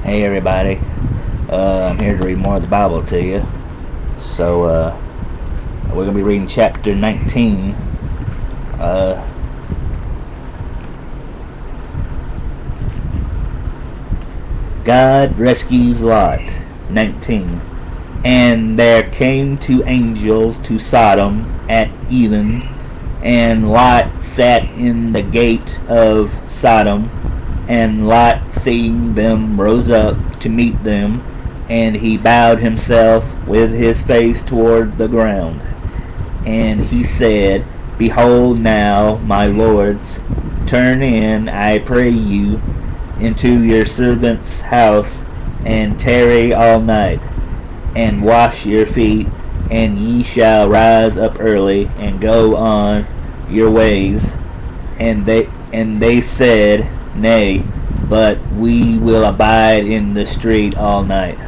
Hey everybody, I'm here to read more of the Bible to you. So we're going to be reading chapter 19. God rescues Lot. 19. And there came two angels to Sodom at even, and Lot sat in the gate of Sodom. And Lot, seeing them, rose up to meet them, and he bowed himself with his face toward the ground. And he said, Behold now, my lords, turn in, I pray you, into your servant's house, and tarry all night, and wash your feet, and ye shall rise up early, and go on your ways. And they said, Nay, but we will abide in the street all night.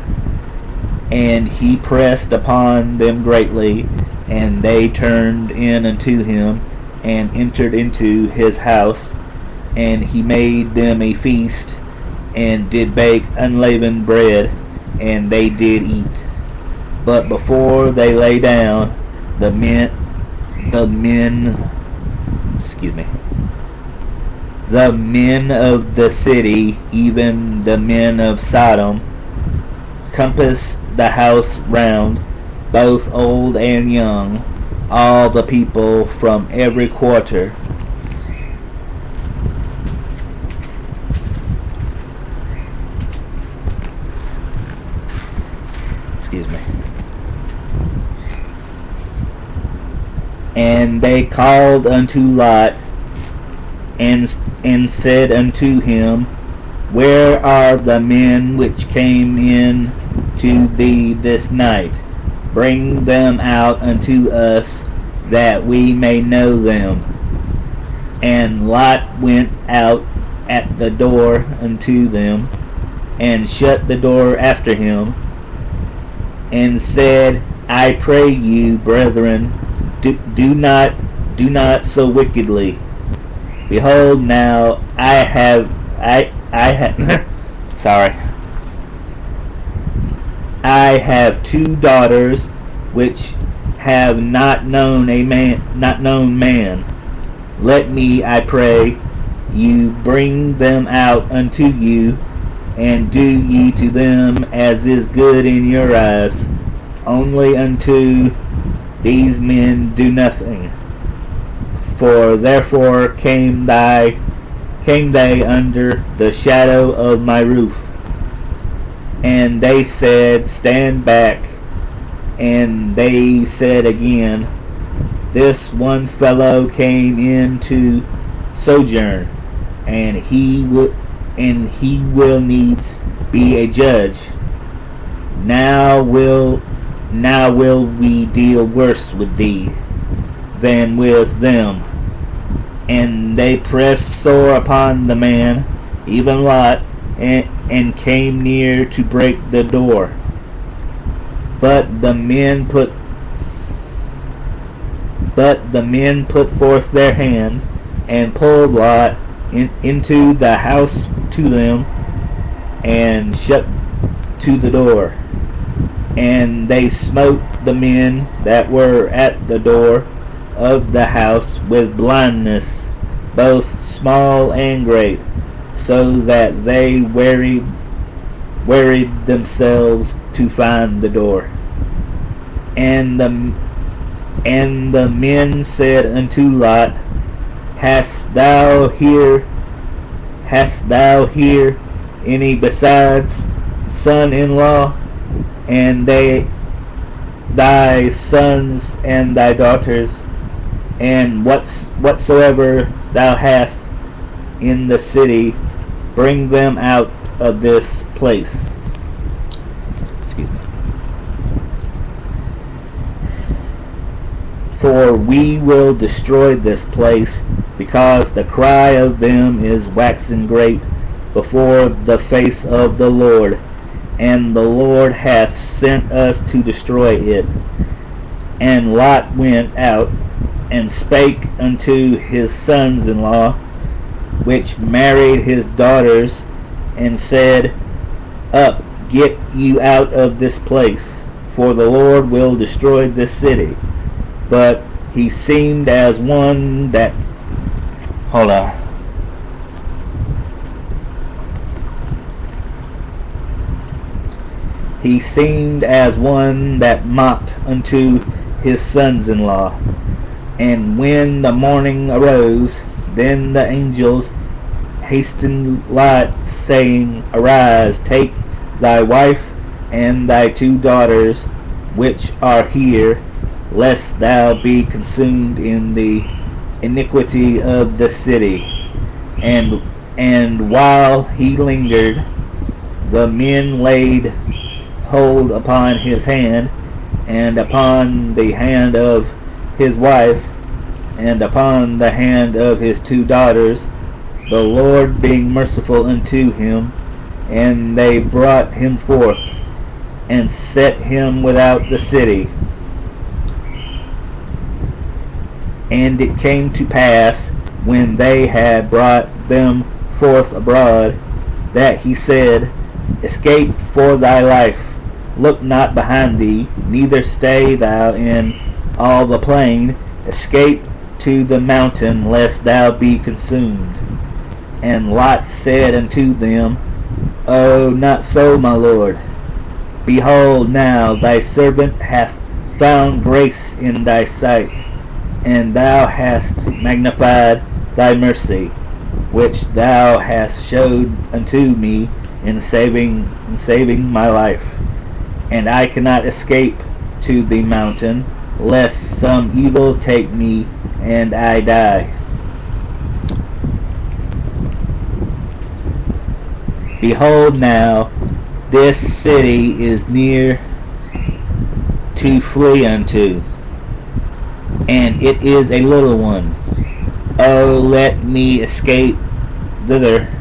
And he pressed upon them greatly, and they turned in unto him, and entered into his house. And he made them a feast, and did bake unleavened bread, and they did eat. But before they lay down, the men of the city, even the men of Sodom, compassed the house round, both old and young, all the people from every quarter. And they called unto Lot, and said unto him, Where are the men which came in to thee this night? Bring them out unto us, that we may know them. And Lot went out at the door unto them, and shut the door after him, and said, I pray you, brethren, do not so wickedly. Behold, now I have I have two daughters which have not known man. Let me, I pray you, bring them out unto you, and do ye to them as is good in your eyes. Only unto these men do nothing. For therefore came they under the shadow of my roof. And they said, Stand back. And they said again, This one fellow came in to sojourn, and he will needs be a judge. Now will we deal worse with thee than with them. And they pressed sore upon the man, even Lot, and came near to break the door. But the men put forth their hand, and pulled Lot into the house to them, and shut to the door. And they smote the men that were at the door of the house with blindness, both small and great, so that they wearied themselves to find the door. And the men said unto Lot, Hast thou here any besides son-in-law, and thy sons and thy daughters, and whatsoever thou hast in the city, bring them out of this place. For we will destroy this place, because the cry of them is waxen great before the face of the Lord, and the Lord hath sent us to destroy it. And Lot went out, and spake unto his sons-in-law, which married his daughters, and said, Up, get you out of this place, for the Lord will destroy this city. But he seemed as one that... Hold on. He seemed as one that mocked unto his sons-in-law. And when the morning arose, then the angels hastened Lot, saying, Arise, take thy wife and thy 2 daughters, which are here, lest thou be consumed in the iniquity of the city. And while he lingered, the men laid hold upon his hand, and upon the hand of his wife, and upon the hand of his 2 daughters, the Lord being merciful unto him. And they brought him forth, and set him without the city. And it came to pass, when they had brought them forth abroad, that he said, Escape for thy life, look not behind thee, neither stay thou in all the plain, escape to the mountain, lest thou be consumed. And Lot said unto them, O, not so, my lord. Behold, now thy servant hath found grace in thy sight, and thou hast magnified thy mercy, which thou hast showed unto me in saving my life. And I cannot escape to the mountain, lest some evil take me and I die. Behold, now this city is near to flee unto, and it is a little one. O, let me escape thither.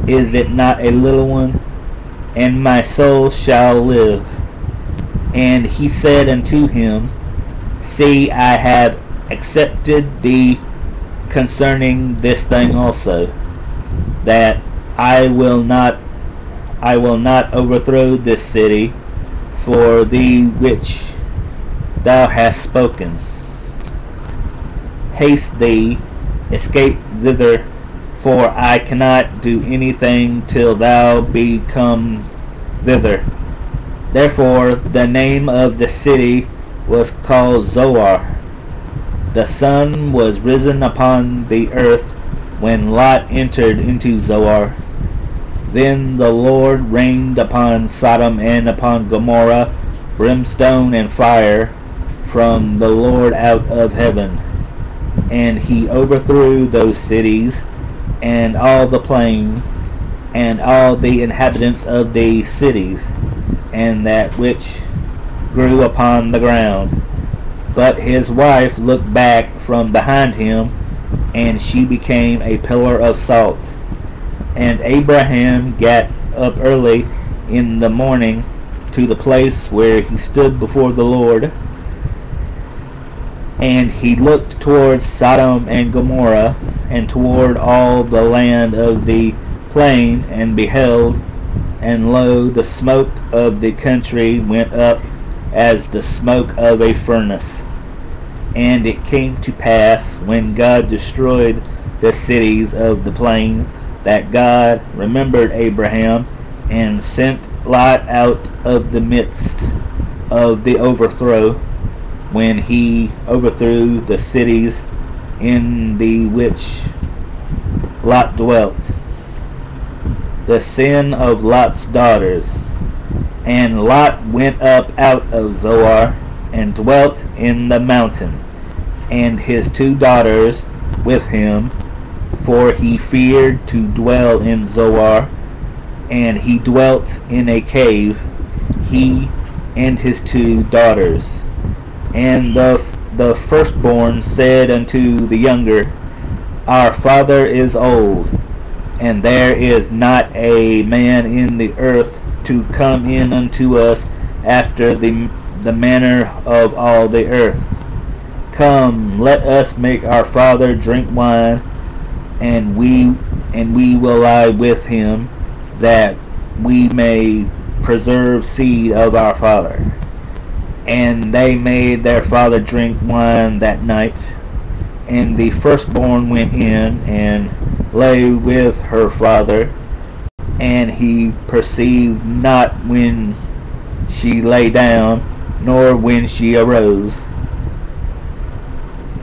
Is it not a little one? And my soul shall live. And he said unto him, See, I have accepted thee concerning this thing also, that I will not overthrow this city for thee which thou hast spoken. Haste thee, escape thither, for I cannot do anything till thou be come thither. Therefore the name of the city was called Zoar. The sun was risen upon the earth when Lot entered into Zoar. Then the Lord rained upon Sodom and upon Gomorrah brimstone and fire from the Lord out of heaven. And he overthrew those cities, and all the plain, and all the inhabitants of the cities, and that which grew upon the ground. But his wife looked back from behind him, and she became a pillar of salt. And Abraham got up early in the morning to the place where he stood before the Lord, and he looked towards Sodom and Gomorrah, and toward all the land of the plain, and beheld, and lo, the smoke of the country went up as the smoke of a furnace. And it came to pass, when God destroyed the cities of the plain, that God remembered Abraham, and sent Lot out of the midst of the overthrow, when he overthrew the cities in the which Lot dwelt. The sin of Lot's daughters. And Lot went up out of Zoar, and dwelt in the mountain, and his 2 daughters with him, for he feared to dwell in Zoar, and he dwelt in a cave, he and his 2 daughters. And the firstborn said unto the younger, Our father is old, and there is not a man in the earth to come in unto us after the manner of all the earth. Come, let us make our father drink wine, and we will lie with him, that we may preserve seed of our father. And they made their father drink wine that night. And the firstborn went in and lay with her father, and he perceived not when she lay down, nor when she arose.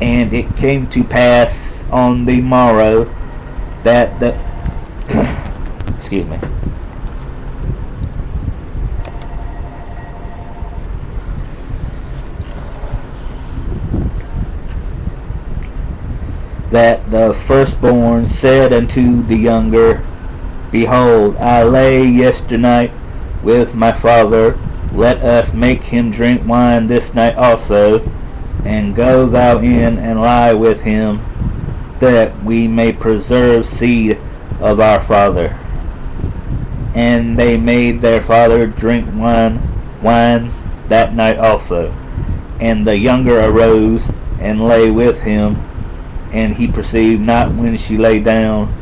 And it came to pass on the morrow that the excuse me, that the firstborn said unto the younger, Behold, I lay yesternight with my father, let us make him drink wine this night also, and go thou in and lie with him, that we may preserve seed of our father. And they made their father drink wine that night also. And the younger arose and lay with him, and he perceived not when she lay down,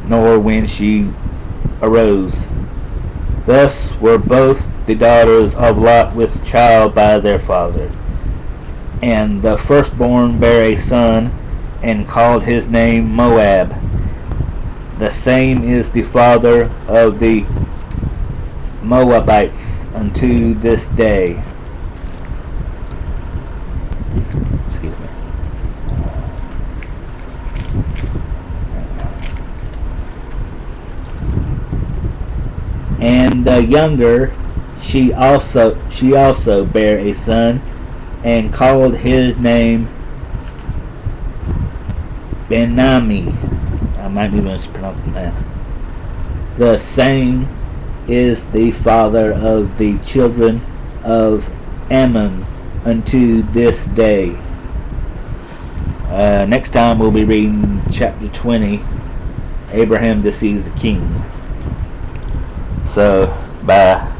nor when she arose. Thus were both the daughters of Lot with child by their father. And the firstborn bare a son, and called his name Moab. The same is the father of the Moabites unto this day. Excuse me. And the younger, she also bare a son, and called his name Benami. I might be mispronouncing that. The same is the father of the children of Ammon unto this day. Next time we'll be reading chapter 20. Abraham deceives the king. So, bye.